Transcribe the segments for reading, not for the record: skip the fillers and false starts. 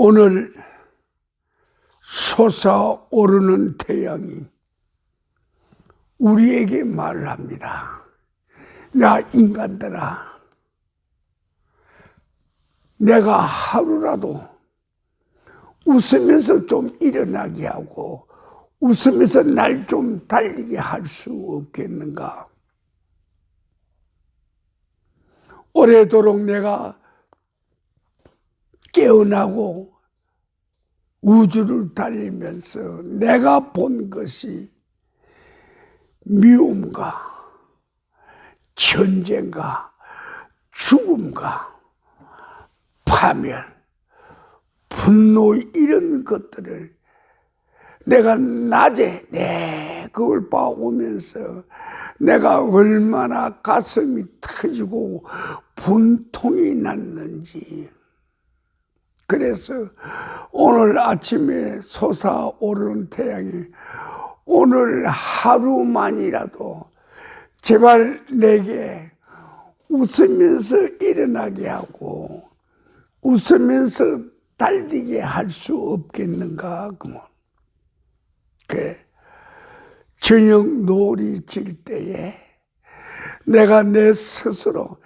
오늘 솟아오르는 태양이 우리에게 말을 합니다. 야, 인간들아, 내가 하루라도 웃으면서 좀 일어나게 하고 웃으면서 날 좀 달리게 할 수 없겠는가? 오래도록 내가 깨어나고 우주를 달리면서 내가 본 것이 미움과 전쟁과 죽음과 파멸, 분노 이런 것들을 내가 낮에 그걸 봐오면서 내가 얼마나 가슴이 터지고 분통이 났는지. 그래서 오늘 아침에 솟아오르는 태양이 오늘 하루만이라도 제발 내게 웃으면서 일어나게 하고 웃으면서 달리게 할 수 없겠는가? 그러면 저녁 노을이 질 때에 내가 내 스스로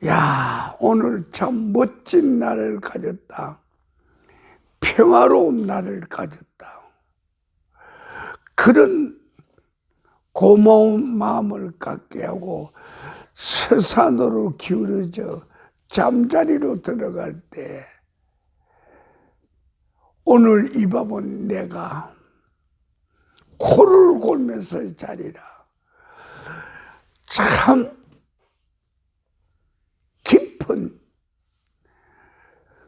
야, 오늘 참 멋진 날을 가졌다. 평화로운 날을 가졌다. 그런 고마운 마음을 갖게 하고 서산으로 기울어져 잠자리로 들어갈 때 오늘 이 밤은 내가 코를 골면서 자리라. 참 깊은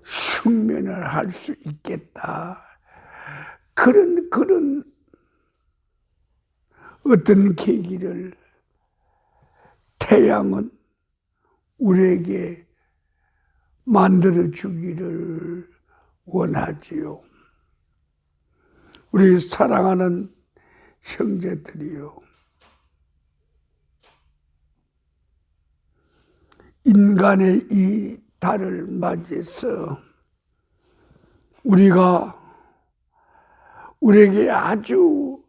숙면을 할 수 있겠다. 그런 어떤 계기를 태양은 우리에게 만들어 주기를 원하지요. 우리 사랑하는 형제들이요, 인간의 이 달을 맞이해서 우리에게 아주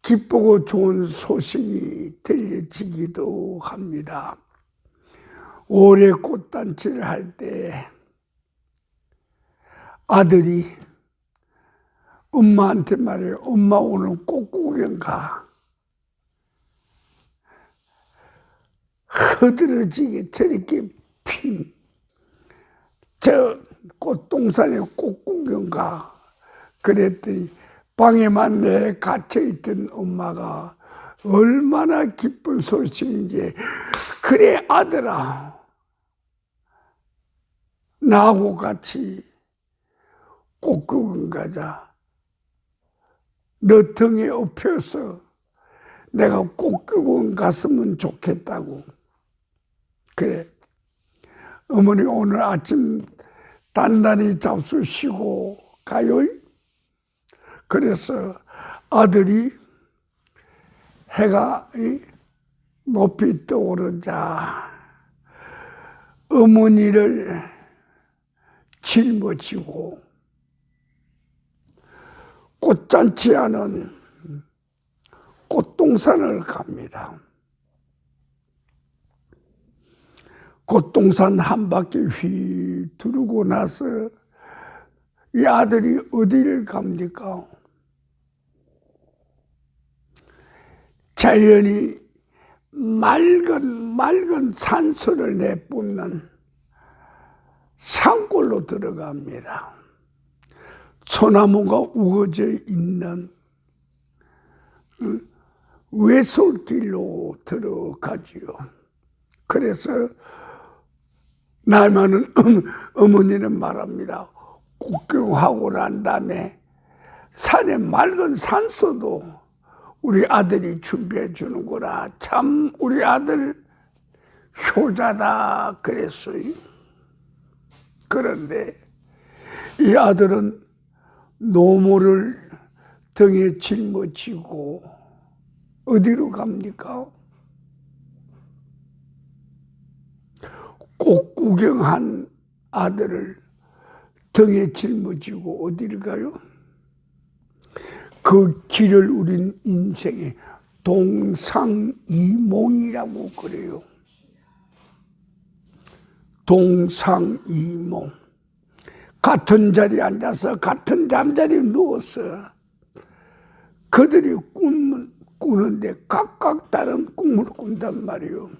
기쁘고 좋은 소식이 들려지기도 합니다. 올해 꽃단치를 할 때 아들이 엄마한테 말해요. 엄마 오늘 꽃 구경 가. 흐드러지게 저렇게 핀 저 꽃동산에 꽃 구경 가. 그랬더니 방에만 내 갇혀있던 엄마가 얼마나 기쁜 소식인지, 그래 아들아, 나하고 같이 꽃 구경 가자. 너 등에 업혀서 내가 꽃 구경 갔으면 좋겠다고. 그래, 어머니 오늘 아침 단단히 잡수시고 가요. 그래서 아들이 해가 높이 떠오르자 어머니를 짊어지고 꽃잔치하는 꽃동산을 갑니다. 꽃동산 한 바퀴 휘 두르고 나서 이 아들이 어디를 갑니까? 자연이 맑은 산소를 내뿜는 산골로 들어갑니다. 소나무가 우거져 있는 외솔길로 들어가지요. 그래서 날 많은 어머니는 말합니다. 꽃구경하고 난 다음에 산에 맑은 산소도 우리 아들이 준비해 주는구나. 참 우리 아들 효자다 그랬어요. 그런데 이 아들은 노모를 등에 짊어지고 어디로 갑니까? 꽃 구경한 아들을 등에 짊어지고 어디를 가요? 그 길을 우린 인생의 동상이몽이라고 그래요. 동상이몽. 같은 자리에 앉아서 같은 잠자리에 누워서 그들이 꾸는데 각각 다른 꿈을 꾼단 말이에요.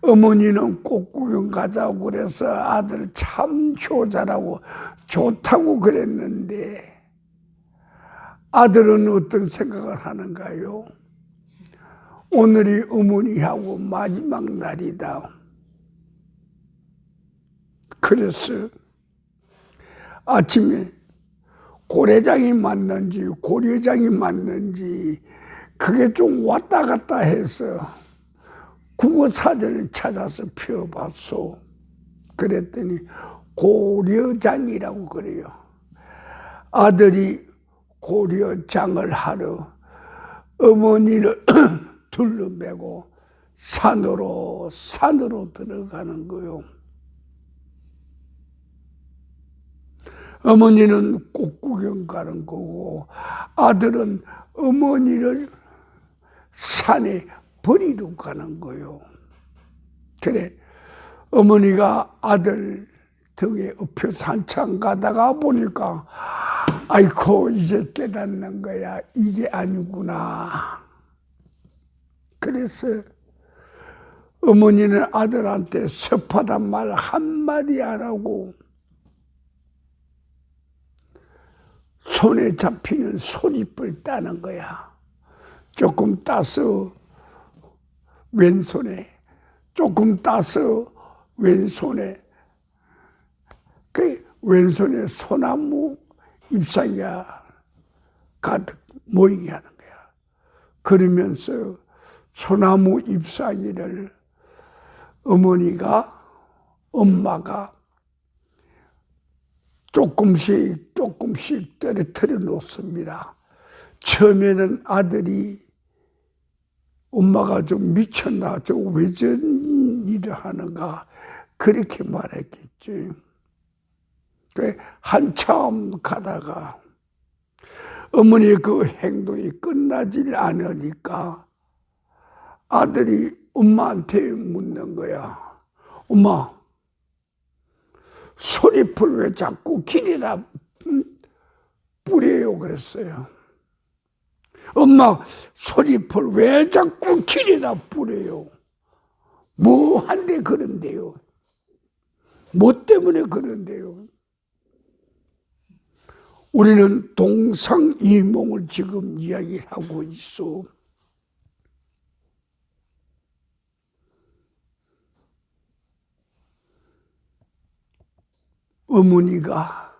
어머니는 꽃구경 가자고 그래서 아들 참 효자라고 좋다고 그랬는데 아들은 어떤 생각을 하는가요? 오늘이 어머니하고 마지막 날이다. 그래서 아침에 고래장이 맞는지 고려장이 맞는지 그게 좀 왔다 갔다 해서 국어사전을 찾아서 펴봤소. 그랬더니 고려장이라고 그래요. 아들이 고려장을 하러 어머니를 둘러매고 산으로 들어가는 거요. 어머니는 꽃구경 가는 거고 아들은 어머니를 산에 버리러 가는 거요. 그래 어머니가 아들 등에 업혀서 한참 가다가 보니까 아이고 이제 깨닫는 거야. 이게 아니구나. 그래서 어머니는 아들한테 섭하단 말 한마디 안 하고 손에 잡히는 소리뿔 따는 거야. 조금 따서 왼손에, 조금 따서 왼손에, 그 왼손에 소나무 잎사귀가 가득 모이게 하는 거야. 그러면서 소나무 잎사귀를 엄마가 조금씩 떨어뜨려 놓습니다. 처음에는 아들이 엄마가 좀 미쳤나, 왜 저런 일을 하는가 그렇게 말했겠지. 한참 가다가 어머니의 그 행동이 끝나질 않으니까 아들이 엄마한테 묻는 거야. 엄마, 소리풀 왜 자꾸 길에다 뿌려요? 그랬어요. 엄마, 소리풀 왜 자꾸 길에다 뿌려요? 뭐 한데 그런데요? 뭐 때문에 그런데요? 우리는 동상이몽을 지금 이야기하고 있어. 어머니가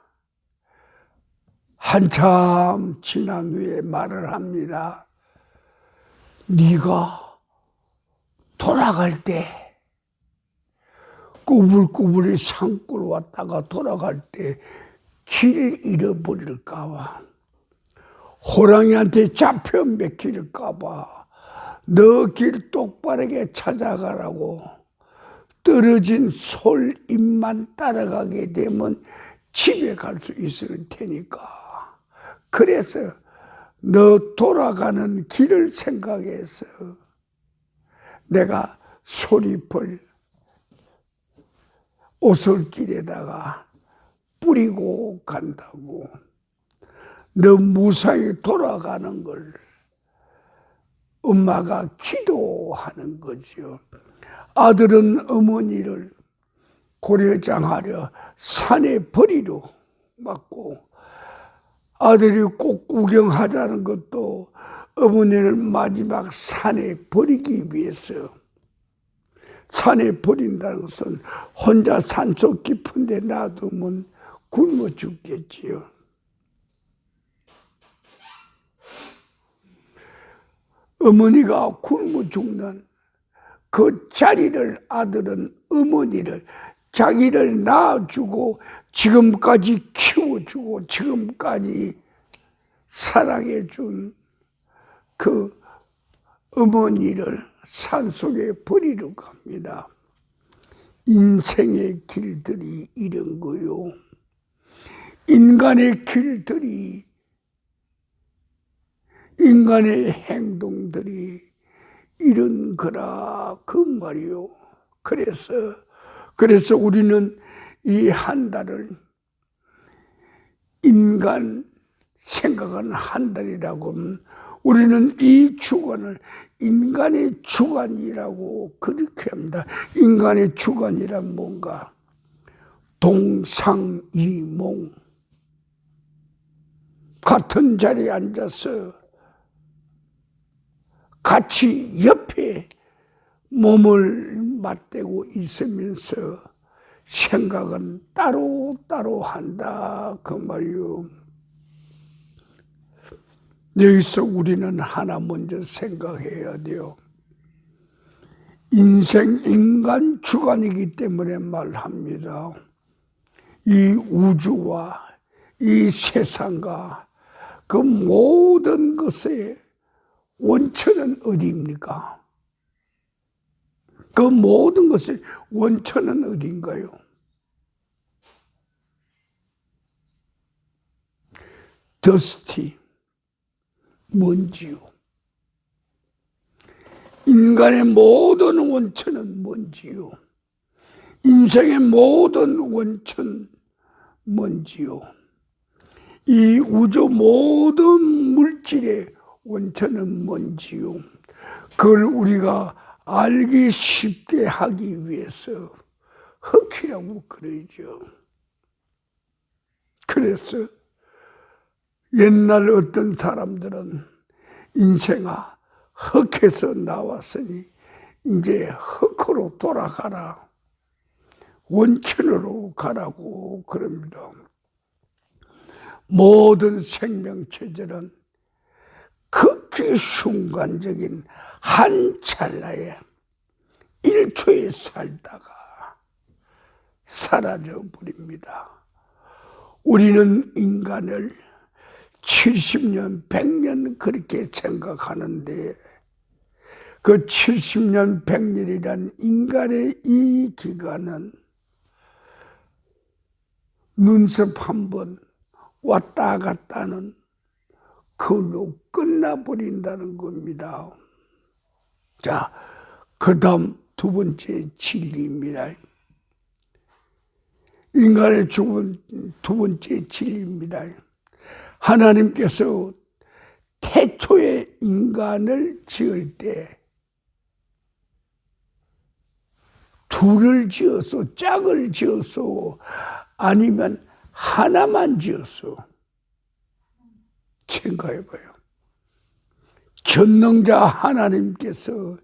한참 지난 후에 말을 합니다. 네가 돌아갈 때 꾸불꾸불이 산골 왔다가 돌아갈 때 길 잃어버릴까 봐, 호랑이한테 잡혀 먹힐까 봐 너 길 똑바르게 찾아가라고 떨어진 솔잎만 따라가게 되면 집에 갈 수 있을 테니까. 그래서 너 돌아가는 길을 생각해서 내가 솔잎을 오솔길에다가 뿌리고 간다고. 너 무사히 돌아가는 걸 엄마가 기도하는 거죠. 아들은 어머니를 고려장하려 산에 버리러 왔고, 아들이 꽃 구경하자는 것도 어머니를 마지막 산에 버리기 위해서. 산에 버린다는 것은 혼자 산속 깊은 데 놔두면 굶어 죽겠지요. 어머니가 굶어 죽는 그 자리를 아들은 어머니를, 자기를 낳아주고 지금까지 키워주고 지금까지 사랑해준 그 어머니를 산속에 버리러 갑니다. 인생의 길들이 이런 거요. 인간의 길들이, 인간의 행동들이 이런 거라 그 말이요. 그래서 우리는 이 한 달을 인간 생각은 한 달이라고 하면 우리는 이 주간을 인간의 주간이라고 그렇게 합니다. 인간의 주간이란 뭔가? 동상이몽. 같은 자리에 앉아서 같이 옆에 몸을 맞대고 있으면서 생각은 따로 한다 그 말이요. 여기서 우리는 하나 먼저 생각해야 돼요. 인간 주관이기 때문에 말합니다. 이 우주와 이 세상과 그 모든 것의 원천은 어디입니까? 그 모든 것의 원천은 어디인가요? 더스티, 먼지요. 인간의 모든 원천은 먼지요. 인생의 모든 원천 먼지요. 이 우주 모든 물질의 원천은 먼지요. 그걸 우리가 알기 쉽게 하기 위해서 흙이라고 그러죠. 그래서 옛날 어떤 사람들은 인생아 흙에서 나왔으니 이제 흙으로 돌아가라, 원천으로 가라고 그럽니다. 모든 생명체들은 극히 순간적인 한 찰나에 1초에 살다가 사라져 버립니다. 우리는 인간을 70년, 100년 그렇게 생각하는데 그 70년, 100년이란 인간의 이 기간은 눈썹 한번 왔다 갔다는 그걸로 끝나버린다는 겁니다. 자, 그 다음 두 번째 진리입니다. 인간의 죽은 두 번째 진리입니다. 하나님께서 태초에 인간을 지을 때 둘을 지어서 짝을 지어서 아니면 하나만 지어서 생각해봐요. 전능자 하나님께서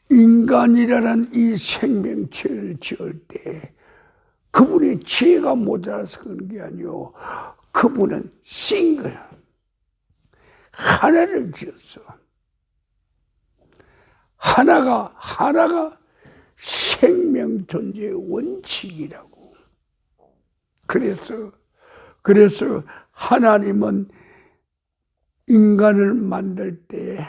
인간이라는 이 생명체를 지을 때 그분의 지혜가 모자라서 그런 게 아니오. 그분은 싱글 하나를 지었어. 하나가 생명 존재의 원칙이라고. 그래서 하나님은 인간을 만들 때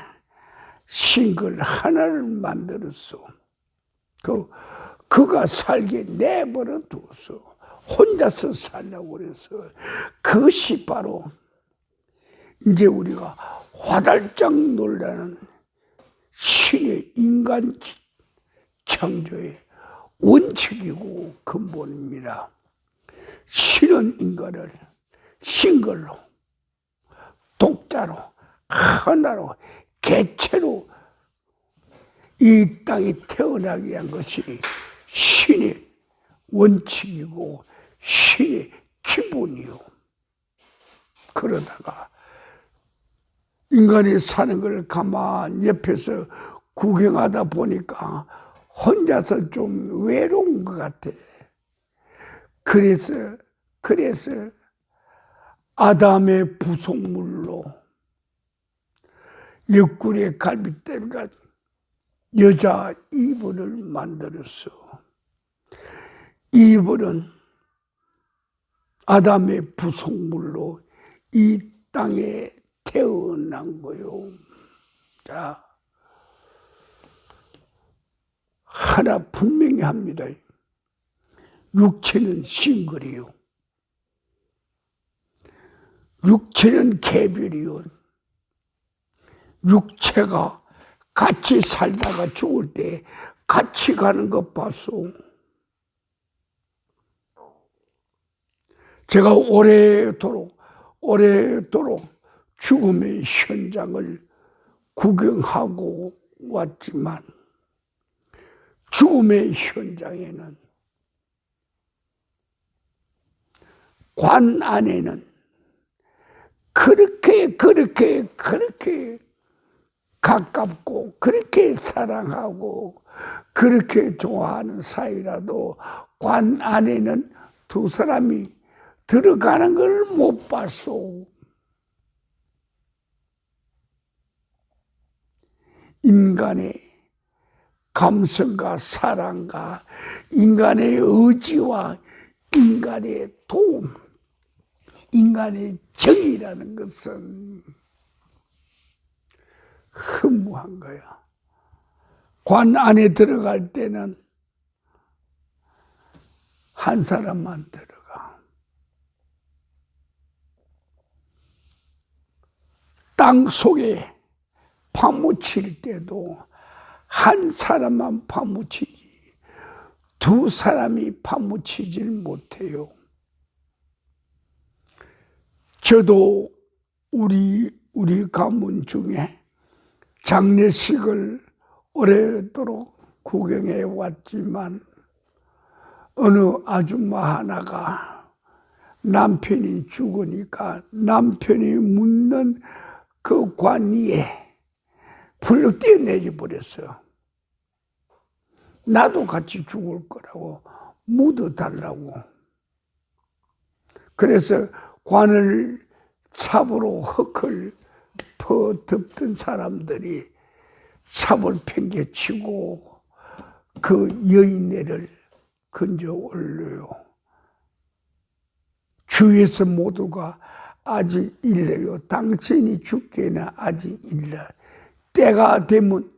싱글 하나를 만들었어. 그가 살게 내버려 두었어. 혼자서 살려고 그래서 그것이 바로 이제 우리가 화들짝 놀라는 신의 인간 창조의 원칙이고 근본입니다. 신은 인간을 싱글로, 독자로, 하나로, 개체로 이 땅에 태어나게 한 것이 신의 원칙이고 신의 기본이요. 그러다가 인간이 사는 걸 가만히 옆에서 구경하다 보니까 혼자서 좀 외로운 것 같아. 그래서 아담의 부속물로 옆구리에 갈빗대가 여자 이브를 만들었어. 이브는 아담의 부속물로 이 땅에 태어난 거요. 자, 하나 분명히 합니다. 육체는 싱글이요. 육체는 개별이요. 육체가 같이 살다가 죽을 때 같이 가는 것 봤소. 제가 오래도록 죽음의 현장을 구경하고 왔지만 죽음의 현장에는 관 안에는 그렇게 가깝고 그렇게 사랑하고 그렇게 좋아하는 사이라도 관 안에는 두 사람이 들어가는 걸 못 봤소. 인간의 감성과 사랑과 인간의 의지와 인간의 도움, 인간의 정이라는 것은 허무한 거야. 관 안에 들어갈 때는 한 사람만 들어가. 땅 속에 파묻힐 때도 한 사람만 파묻히지 두 사람이 파묻히질 못해요. 저도 우리 가문 중에 장례식을 오래도록 구경해 왔지만 어느 아줌마 하나가 남편이 죽으니까 남편이 묻는 그 관 위에 불러 뛰어내려 버렸어요. 나도 같이 죽을 거라고 묻어달라고. 그래서 관을 삽으로 흙을 퍼덮던 사람들이 삽을 팽개치고 그 여인네를 건져 올려요. 주위에서 모두가 아직 일러요. 당신이 죽기에는 아직 일러. 때가 되면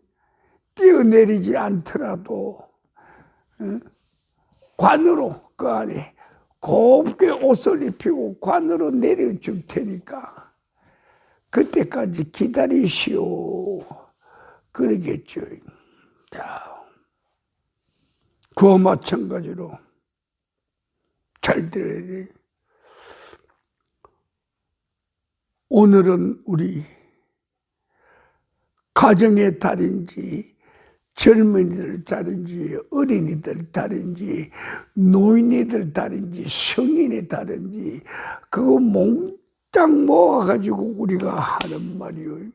뛰어내리지 않더라도 관으로 그 안에 곱게 옷을 입히고 관으로 내려줄 테니까 그때까지 기다리시오. 그러겠죠. 자, 그와 마찬가지로 잘 들어야 돼. 오늘은 우리 가정의 달인지 젊은이들 달인지 어린이들 달인지 노인이들 달인지 성인의 달인지 그거 몽땅 모아가지고 우리가 하는 말이요.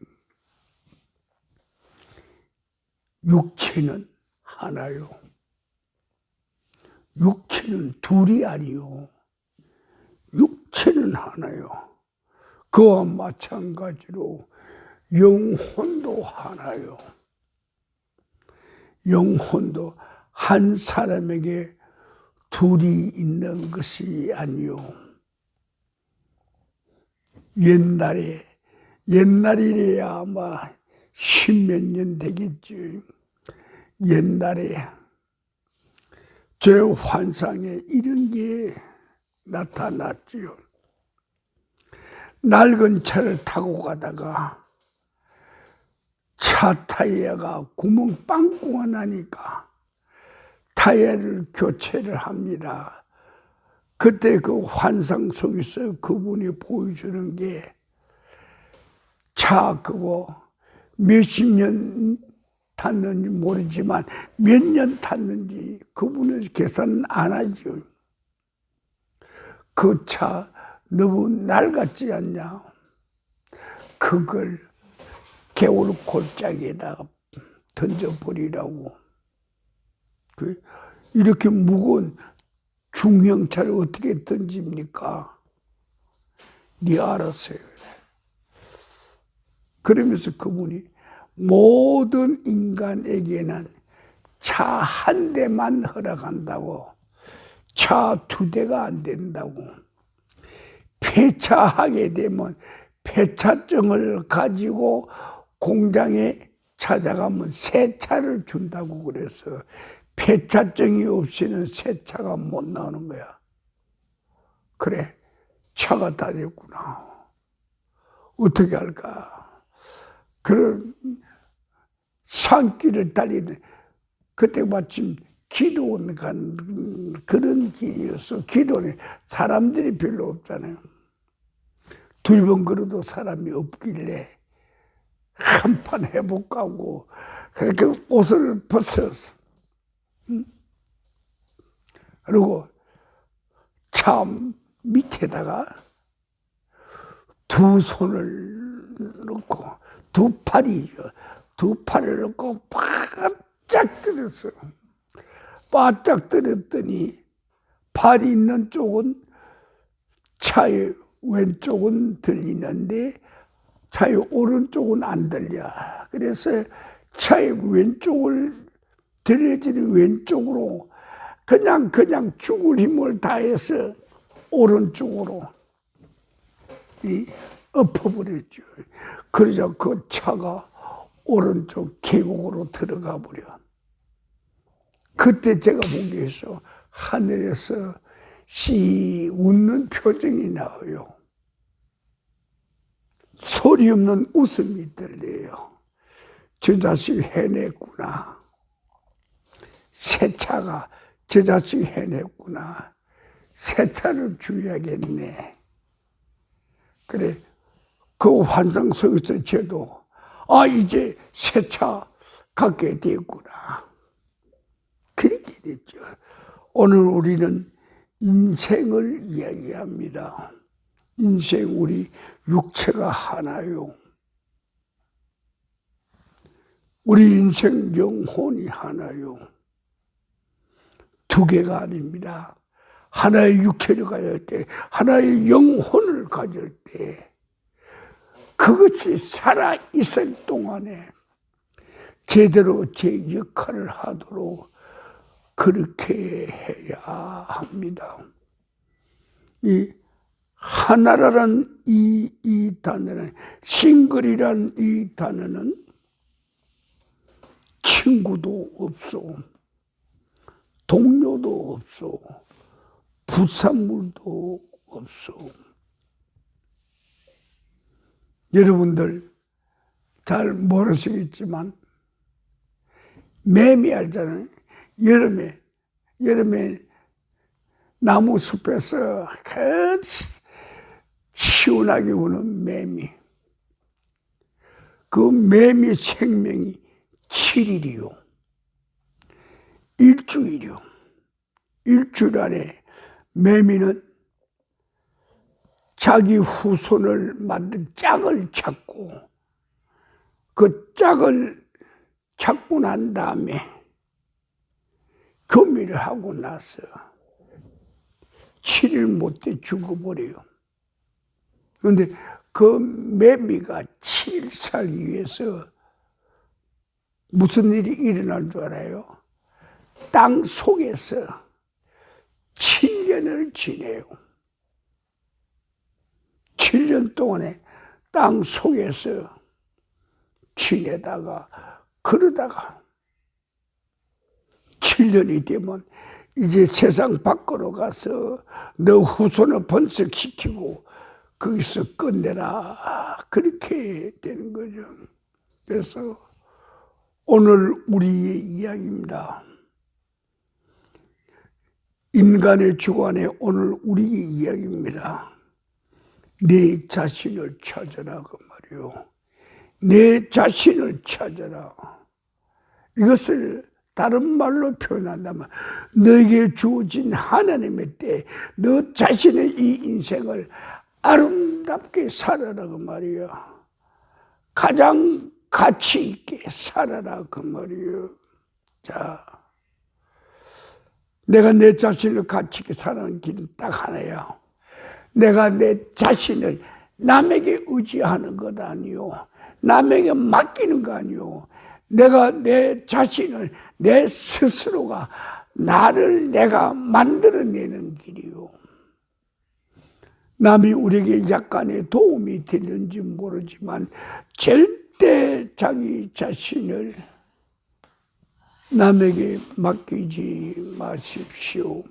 육체는 하나요. 육체는 둘이 아니요. 육체는 하나요. 그와 마찬가지로 영혼도 하나요. 영혼도 한 사람에게 둘이 있는 것이 아니요. 옛날이래야 아마 10몇 년 되겠지. 옛날에 제 환상에 이런 게 나타났지요. 낡은 차를 타고 가다가 차 타이어가 구멍 빵꾸가 나니까 타이어를 교체를 합니다. 그때 그 환상 속에서 그분이 보여주는 게 차 그거 몇십 년 탔는지 모르지만 몇 년 탔는지 그분은 계산 안 하죠. 그 차 너무 낡았지 않냐. 그걸 개울 골짜기에다가 던져버리라고. 이렇게 무거운 중형차를 어떻게 던집니까? 네 알았어요. 그러면서 그분이 모든 인간에게는 차 한 대만 허락한다고. 차 두 대가 안 된다고. 폐차하게 되면 폐차증을 가지고 공장에 찾아가면 새 차를 준다고 그래서 폐차증이 없이는 새 차가 못 나오는 거야. 그래, 차가 다 됐구나. 어떻게 할까? 그런 산길을 달리는, 그때 마침 기도원 간 그런 길이었어. 기도원에 사람들이 별로 없잖아요. 2번 걸어도 사람이 없길래 한판 해볼까 하고 그렇게 옷을 벗었어. 그리고 차 밑에다가 2 손을 넣고 2 팔을 넣고 바짝 들었어. 바짝 들었더니 팔이 있는 쪽은 차의 왼쪽은 들리는데 차의 오른쪽은 안 들려. 그래서 차의 왼쪽을 들려지는 왼쪽으로 그냥 죽을 힘을 다해서 오른쪽으로 엎어버렸죠. 그러자 그 차가 오른쪽 계곡으로 들어가 버려. 그때 제가 보기에서 하늘에서 씨 웃는 표정이 나와요. 소리 없는 웃음이 들려요. 저 자식 해냈구나. 새 차가 저 자식 해냈구나. 새 차를 주야겠네. 그래, 그 환상 속에서 저도 이제 새 차 갖게 됐구나. 그렇게 됐죠. 오늘 우리는 인생을 이야기합니다. 인생, 우리 육체가 하나요. 우리 인생 영혼이 하나요. 2개가 아닙니다. 하나의 육체를 가질 때, 하나의 영혼을 가질 때, 그것이 살아있을 동안에 제대로 제 역할을 하도록 그렇게 해야 합니다. 이 하나라는 이 단어는, 싱글이란 이 단어는 친구도 없어, 동료도 없어, 부산물도 없어. 여러분들 잘 모르시겠지만 매미 알잖아요. 여름에 나무 숲에서 시원하게 우는 매미. 그 매미 생명이 7일이요. 일주일이요. 일주일 안에 매미는 자기 후손을 만든 짝을 찾고, 그 짝을 찾고 난 다음에 교미를 하고 나서 7일 못돼 죽어버려요. 그런데 그 매미가 7일 살기 위해서 무슨 일이 일어날 줄 알아요? 땅 속에서 7년을 지내요. 7년 동안에 땅 속에서 지내다가, 그러다가 7년이 되면 이제 세상 밖으로 가서 너 후손을 번식시키고 거기서 끝내라. 그렇게 되는 거죠. 그래서 오늘 우리의 이야기입니다. 인간의 주관에 오늘 우리의 이야기입니다. 내 자신을 찾아라, 그 말이요. 내 자신을 찾아라. 이것을 다른 말로 표현한다면 너에게 주어진 하나님의 때 너 자신의 이 인생을 아름답게 살아라, 그 말이야. 가장 가치 있게 살아라, 그 말이에요. 자, 내가 내 자신을 가치 있게 사는 길은 딱 하나야. 내가 내 자신을 남에게 의지하는 것 아니요, 남에게 맡기는 거 아니요, 내가 내 자신을, 내 스스로가 나를 내가 만들어내는 길이요. 남이 우리에게 약간의 도움이 되는지 모르지만 절대 자기 자신을 남에게 맡기지 마십시오.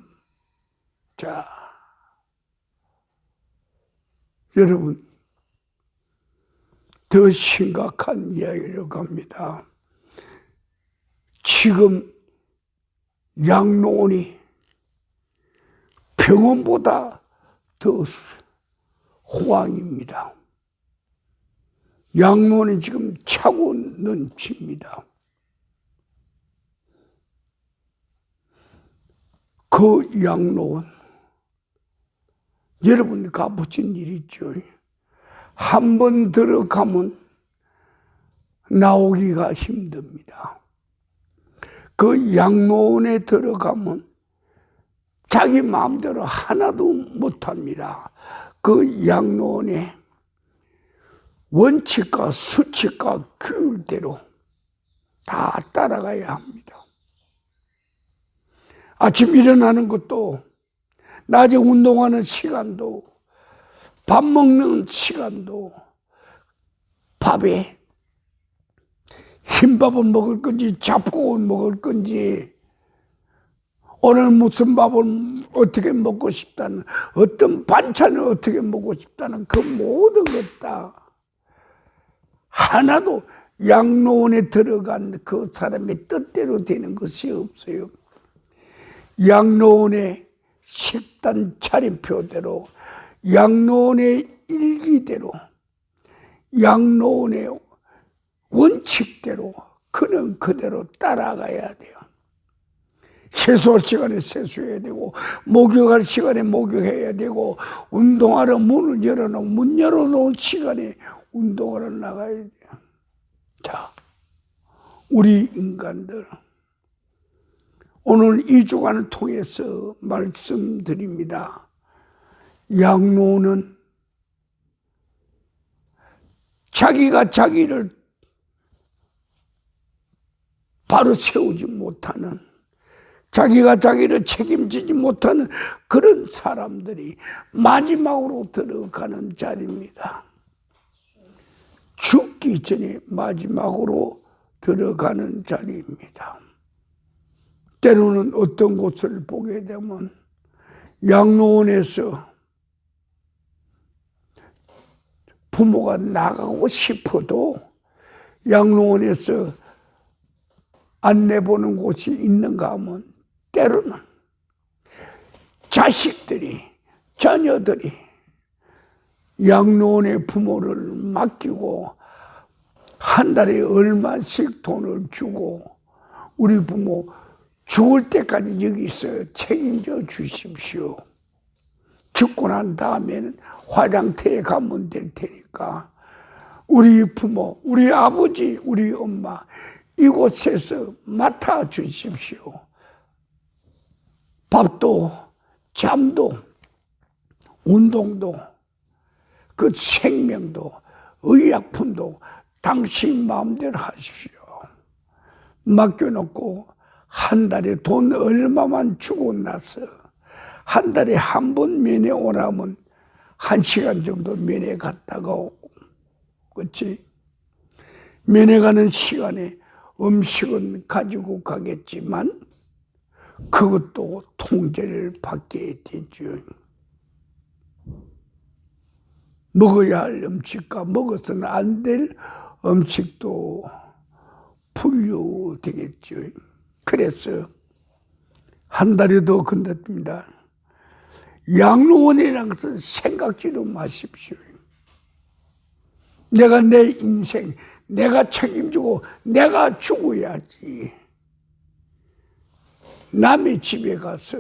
자, 여러분, 더 심각한 이야기라고 합니다. 지금 양로원이 병원보다 더 호황입니다. 양로원이 지금 차고 넘칩니다. 그 양로원, 여러분 가보신 일 있죠? 한 번 들어가면 나오기가 힘듭니다. 그 양로원에 들어가면 자기 마음대로 하나도 못합니다. 그 양로원에 원칙과 수칙과 규율대로 다 따라가야 합니다. 아침 일어나는 것도, 낮에 운동하는 시간도, 밥 먹는 시간도, 밥에 흰밥을 먹을 건지 잡곡을 먹을 건지, 오늘 무슨 밥을 어떻게 먹고 싶다는, 어떤 반찬을 어떻게 먹고 싶다는 그 모든 것 다 하나도 양로원에 들어간 그 사람의 뜻대로 되는 것이 없어요. 양로원의 식단 차림표대로, 양로원의 일기대로, 양로원의 원칙대로 그는 그대로 따라가야 돼요. 세수할 시간에 세수해야 되고, 목욕할 시간에 목욕해야 되고, 운동하러 문을 열어놓은, 문 열어놓은 시간에 운동하러 나가야 돼요. 자, 우리 인간들, 오늘 이 주간을 통해서 말씀드립니다. 양로원은 자기가 자기를 바로 세우지 못하는, 자기가 자기를 책임지지 못하는 그런 사람들이 마지막으로 들어가는 자리입니다. 죽기 전에 마지막으로 들어가는 자리입니다. 때로는 어떤 곳을 보게 되면 양로원에서 부모가 나가고 싶어도 양로원에서 안 내보는 곳이 있는가 하면, 때로는 자식들이, 자녀들이 양로원의 부모를 맡기고 한 달에 얼마씩 돈을 주고, 우리 부모 죽을 때까지 여기서 책임져 주십시오. 죽고 난 다음에는 화장터에 가면 될 테니까 우리 부모, 우리 아버지, 우리 엄마 이곳에서 맡아 주십시오. 밥도, 잠도, 운동도, 그 생명도, 의약품도 당신 마음대로 하십시오. 맡겨놓고 한 달에 돈 얼마만 주고 나서 한 달에 한 번 면회 오라면 1시간 정도 면회 갔다가 오고, 그렇지? 면회 가는 시간에 음식은 가지고 가겠지만 그것도 통제를 받게 되죠. 먹어야 할 음식과 먹어서는 안 될 음식도 분류되겠죠. 그래서 한 달이 더 건너듭니다. 양로원이라는 것은 생각지도 마십시오. 내가 내 인생, 내가 책임지고 내가 죽어야지. 남의 집에 가서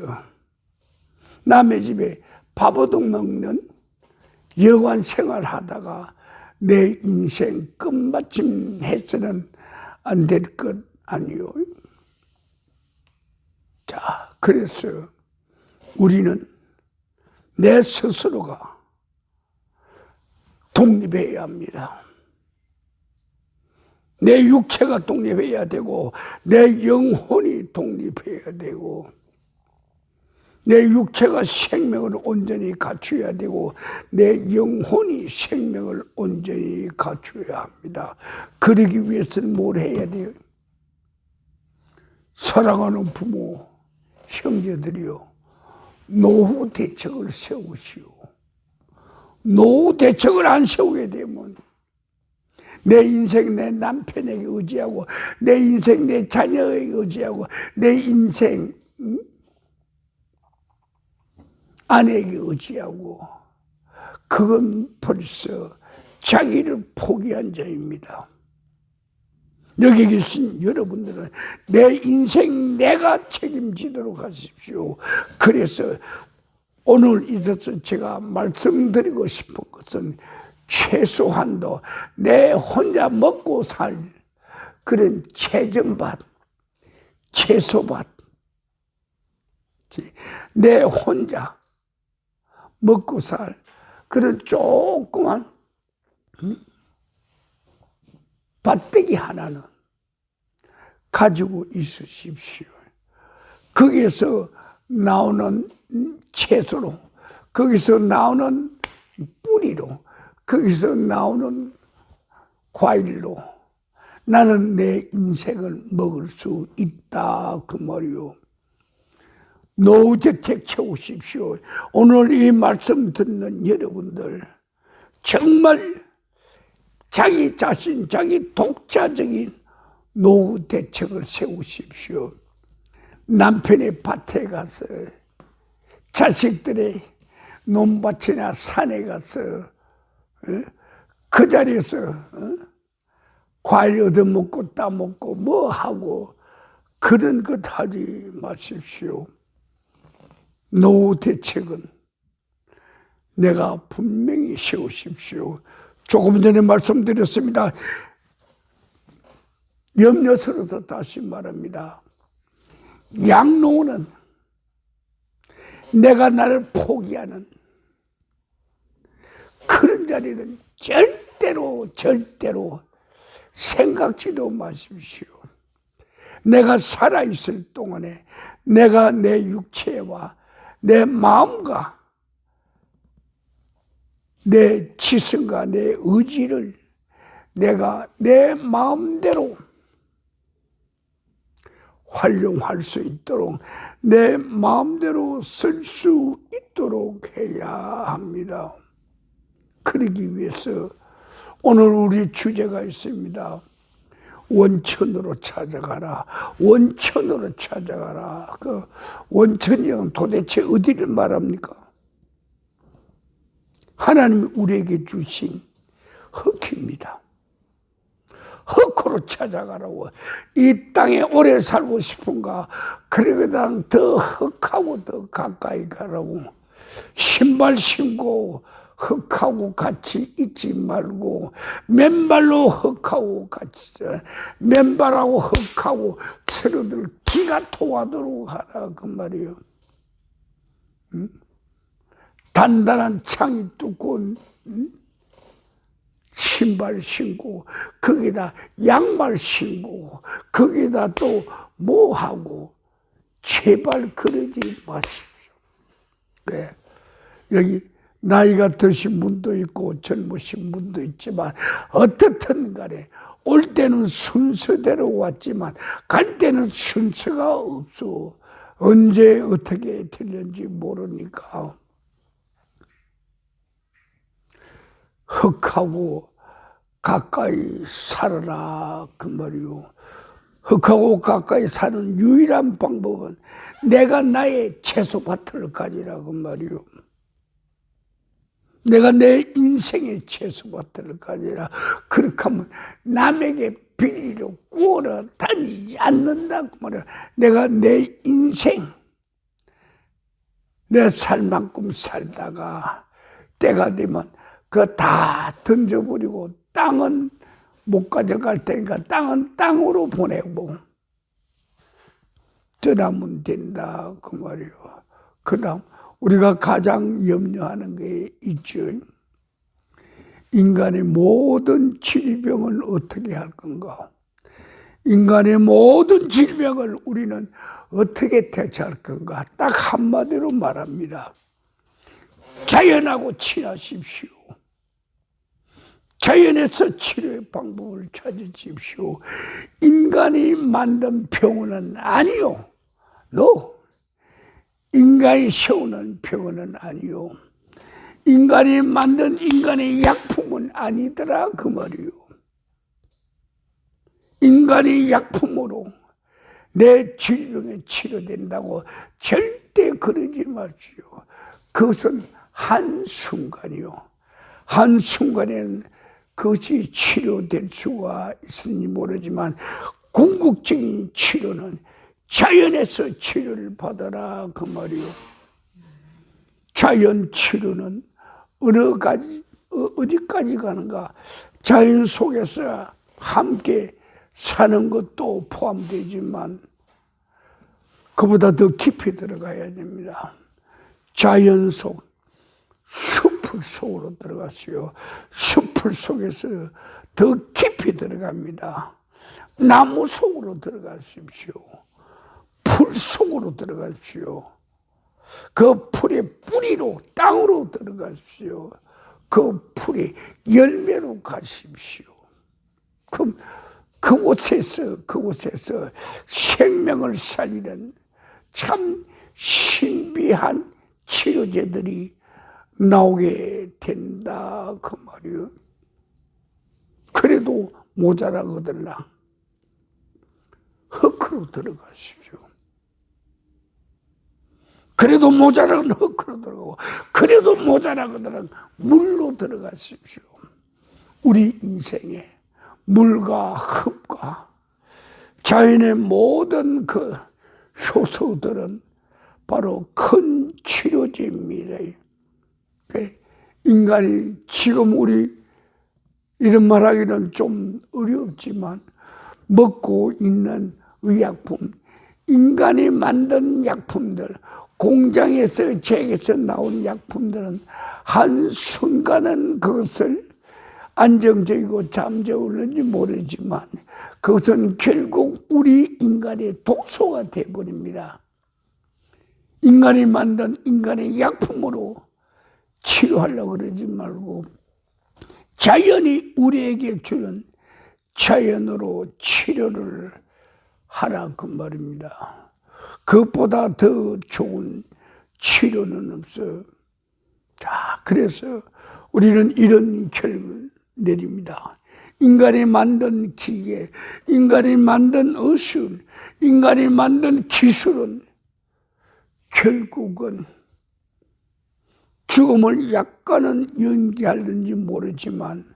남의 집에 밥 얻어먹는 여관 생활하다가 내 인생 끝마침 해서는 안 될 것 아니요. 자, 그래서 우리는 내 스스로가 독립해야 합니다. 내 육체가 독립해야 되고, 내 영혼이 독립해야 되고, 내 육체가 생명을 온전히 갖춰야 되고, 내 영혼이 생명을 온전히 갖춰야 합니다. 그러기 위해서는 뭘 해야 돼요? 사랑하는 부모, 형제들이요, 노후 대책을 세우시오. 노후 대책을 안 세우게 되면 내 인생 내 남편에게 의지하고, 내 인생 내 자녀에게 의지하고, 내 인생 아내에게 의지하고, 그건 벌써 자기를 포기한 자입니다. 여기 계신 여러분들은 내 인생 내가 책임지도록 하십시오. 그래서 오늘 있어서 제가 말씀드리고 싶은 것은 최소한도 내 혼자 먹고 살 그런 채전밭, 채소밭, 내 혼자 먹고 살 그런 조그만 밭대기 하나는 가지고 있으십시오. 거기에서 나오는 채소로, 거기서 나오는 뿌리로, 거기서 나오는 과일로 나는 내 인생을 먹을 수 있다 그 말이요. 노후대책 채우십시오. 오늘 이 말씀 듣는 여러분들 정말 자기 자신, 자기 독자적인 노후 대책을 세우십시오. 남편의 밭에 가서, 자식들의 논밭이나 산에 가서 그 자리에서 과일 얻어먹고 따먹고 뭐 하고 그런 것 하지 마십시오. 노후 대책은 내가 분명히 세우십시오. 조금 전에 말씀드렸습니다. 염려스러워서 다시 말합니다. 양로원은 내가 나를 포기하는 그런 자리는 절대로 생각지도 마십시오. 내가 살아있을 동안에 내가 내 육체와 내 마음과 내 지성과 내 의지를 내가 내 마음대로 활용할 수 있도록, 내 마음대로 쓸 수 있도록 해야 합니다. 그러기 위해서 오늘 우리 주제가 있습니다. 원천으로 찾아가라. 원천으로 찾아가라. 그 원천이란 도대체 어디를 말합니까? 하나님이 우리에게 주신 흙입니다. 흙으로 찾아가라고. 이 땅에 오래 살고 싶은가? 그러면 더 흙하고 더 가까이 가라고. 신발 신고 흙하고 같이 있지 말고 맨발로 흙하고 같이, 맨발하고 흙하고 서로들 기가 통하도록 하라 그 말이에요. 단단한 창이 두꺼운 신발 신고 거기다 양말 신고 거기다 또 뭐하고 제발 그러지 마십시오. 그래. 여기 나이가 드신 분도 있고 젊으신 분도 있지만 어떻든 간에 올 때는 순서대로 왔지만 갈 때는 순서가 없어. 언제 어떻게 될는지 모르니까 흙하고 가까이 살아라 그 말이요. 흙하고 가까이 사는 유일한 방법은 내가 나의 채소밭을 가지라 그 말이요. 내가 내 인생의 채소밭을 가지라. 그렇게 하면 남에게 비리로 구워라 다니지 않는다 그 말이야. 내가 내 인생 내 살만큼 살다가 때가 되면 그거 다 던져버리고 땅은 못 가져갈 테니까 땅은 땅으로 보내고 떠나면 된다 그 말이에요. 그 다음 우리가 가장 염려하는 게 있죠. 인간의 모든 질병은 어떻게 할 건가? 인간의 모든 질병을 우리는 어떻게 대처할 건가? 딱 한마디로 말합니다. 자연하고 친하십시오. 자연에서 치료의 방법을 찾으십시오. 인간이 만든 병원은 아니요. 인간이 세우는 병원은 아니요. 인간이 만든 인간의 약품은 아니더라 그 말이요. 인간이 약품으로 내 질병에 치료된다고 절대 그러지 마시오. 그것은 한순간이요. 한순간에는 그것이 치료될 수가 있을지 모르지만 궁극적인 치료는 자연에서 치료를 받아라 그 말이요. 자연 치료는 어디까지 가는가? 자연 속에서 함께 사는 것도 포함되지만 그보다 더 깊이 들어가야 됩니다. 자연 속, 숲을 속으로 들어갔어요. 숲을 속에서 더 깊이 들어갑니다. 나무 속으로 들어가십시오. 풀 속으로 들어가십시오. 그 풀의 뿌리로 땅으로 들어가십시오. 그 풀의 열매로 가십시오. 그곳에서 생명을 살리는 참 신비한 치료제들이 나오게 된다 그 말이요. 그래도 모자라거들라 흙으로 들어가십시오. 그래도 모자라거든 흙으로 들어가고, 그래도 모자라거든 물로 들어가십시오. 우리 인생에 물과 흙과 자연의 모든 그 효소들은 바로 큰 치료제입니다. 인간이 지금 우리 이런 말하기는 좀 어렵지만 먹고 있는 의약품, 인간이 만든 약품들, 공장에서 제에서 나온 약품들은 한순간은 그것을 안정적이고 잠재우는지 모르지만 그것은 결국 우리 인간의 독소가 되어버립니다. 인간이 만든 인간의 약품으로 치료하려고 그러지 말고 자연이 우리에게 주는 자연으로 치료를 하라 그 말입니다. 그것보다 더 좋은 치료는 없어요. 자, 그래서 우리는 이런 결론을 내립니다. 인간이 만든 기계, 인간이 만든 의술, 인간이 만든 기술은 결국은 죽음을 약간은 연기하는지 모르지만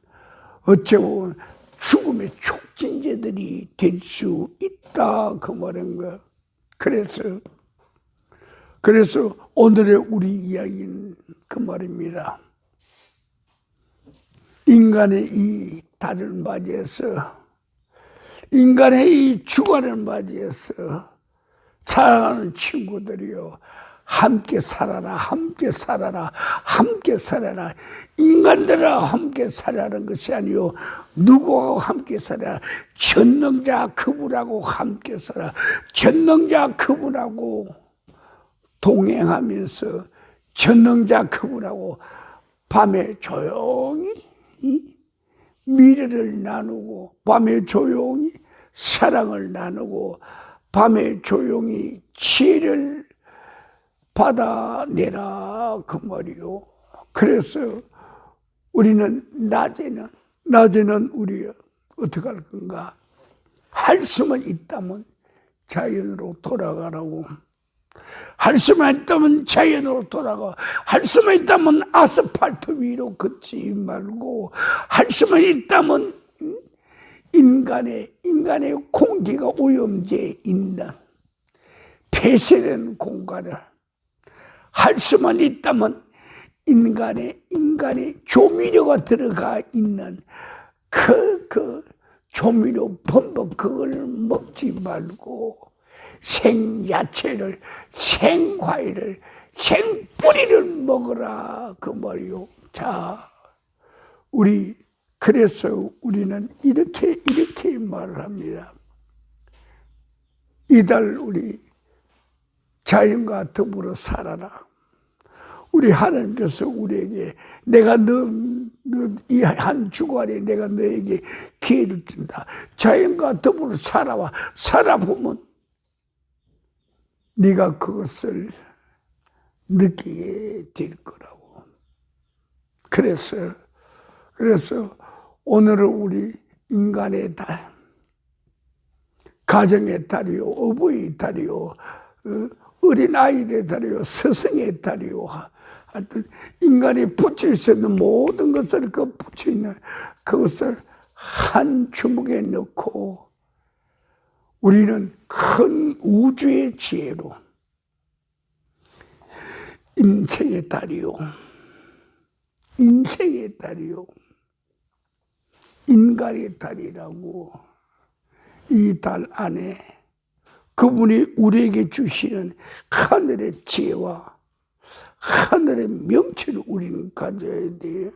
어쩌면 죽음의 촉진제들이 될 수 있다 그 말인가. 그래서 오늘의 우리 이야기는 그 말입니다. 인간의 이 달을 맞이해서, 인간의 이 주간을 맞이해서 사랑하는 친구들이요, 함께 살아라, 함께 살아라, 함께 살아라. 인간들아 함께 살아라는 것이 아니요, 누구하고 함께 살아라? 전능자 그분하고 함께 살아. 전능자 그분하고 동행하면서 전능자 그분하고 밤에 조용히 미래를 나누고, 밤에 조용히 사랑을 나누고, 밤에 조용히 지혜를 받아내라 그 말이요. 그래서 우리는 낮에는 우리 어떻게 할 건가? 할 수만 있다면 자연으로 돌아가라고. 할 수만 있다면 자연으로 돌아가. 할 수만 있다면 아스팔트 위로 걷지 말고, 할 수만 있다면 인간의 공기가 오염돼 있는 폐쇄된 공간을, 할 수만 있다면 인간의 조미료가 들어가 있는 그 조미료 범벅, 그걸 먹지 말고 생야채를, 생과일을, 생뿌리를 먹어라 그 말이요. 자, 그래서 우리는 이렇게 말을 합니다. 이달 우리 자연과 더불어 살아라. 우리 하나님께서 우리에게, 내가 이 한 주간에 내가 너에게 기회를 준다. 자연과 더불어 살아보면 네가 그것을 느끼게 될 거라고. 그래서 오늘은 우리 인간의 달, 가정의 달이요, 어버이 달이요, 어린아이들의 달이요, 스승의 달이요. 하여튼 인간이 붙일 수 있는 모든 것을 그 붙여 있는 그것을 한 주먹에 넣고 우리는 큰 우주의 지혜로 인생의 달이요, 인생의 달이요, 인간의 달이라고 이 달 안에 그분이 우리에게 주시는 하늘의 지혜와 하늘의 명체를 우리는 가져야 돼요.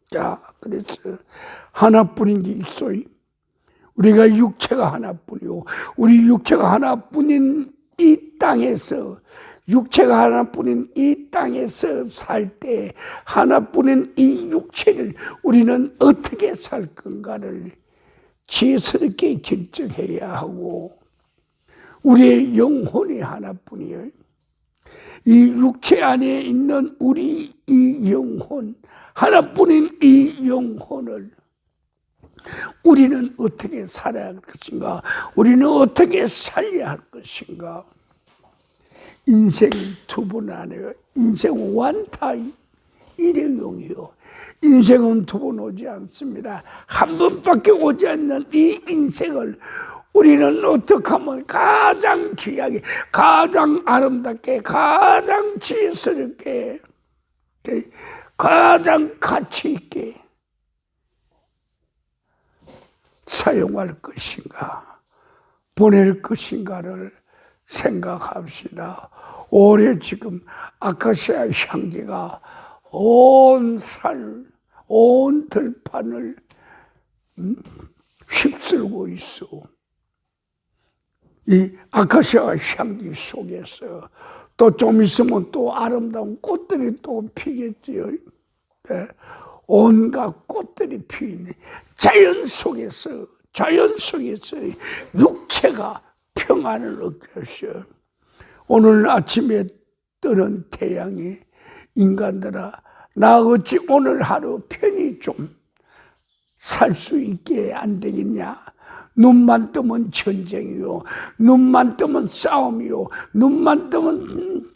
자, 그래서 하나뿐인 게 있어요. 우리가 육체가 하나뿐이요. 우리 육체가 하나뿐인 이 땅에서, 육체가 하나뿐인 이 땅에서 살 때 하나뿐인 이 육체를 우리는 어떻게 살 건가를 지혜스럽게 결정해야 하고, 우리의 영혼이 하나뿐이에요. 이 육체 안에 있는 우리 이 영혼, 하나뿐인 이 영혼을 우리는 어떻게 살아야 할 것인가? 우리는 어떻게 살려야 할 것인가? 인생 두 번 아니에요. 인생 원타임 일회용이요. 인생은 두 번 오지 않습니다. 한 번밖에 오지 않는 이 인생을 우리는 어떻게 하면 가장 귀하게, 가장 아름답게, 가장 지혜스럽게, 가장 가치 있게 사용할 것인가, 보낼 것인가를 생각합시다. 올해 지금 아카시아 향기가 온 산, 온 들판을 휩쓸고 있어. 이 아카시아 향기 속에서 또 좀 있으면 또 아름다운 꽃들이 또 피겠지요. 네. 온갖 꽃들이 피는 자연 속에서 육체가 평안을 얻게 하셔. 오늘 아침에 뜨는 태양이 인간들아, 나 어찌 오늘 하루 편히 좀 살 수 있게 안 되겠냐? 눈만 뜨면 전쟁이요, 눈만 뜨면 싸움이요, 눈만 뜨면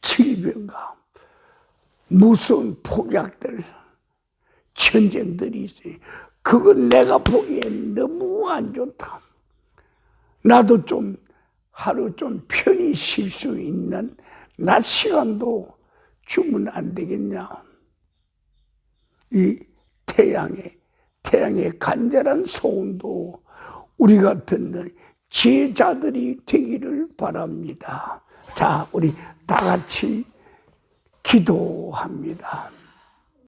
질병과 무서운 폭약들, 전쟁들이 있어요. 그건 내가 보기엔 너무 안 좋다. 나도 좀 하루 좀 편히 쉴 수 있는 낮 시간도 주면 안 되겠냐? 이 태양의 간절한 소원도 우리가 듣는 지혜자들이 되기를 바랍니다. 자, 우리 다 같이 기도합니다.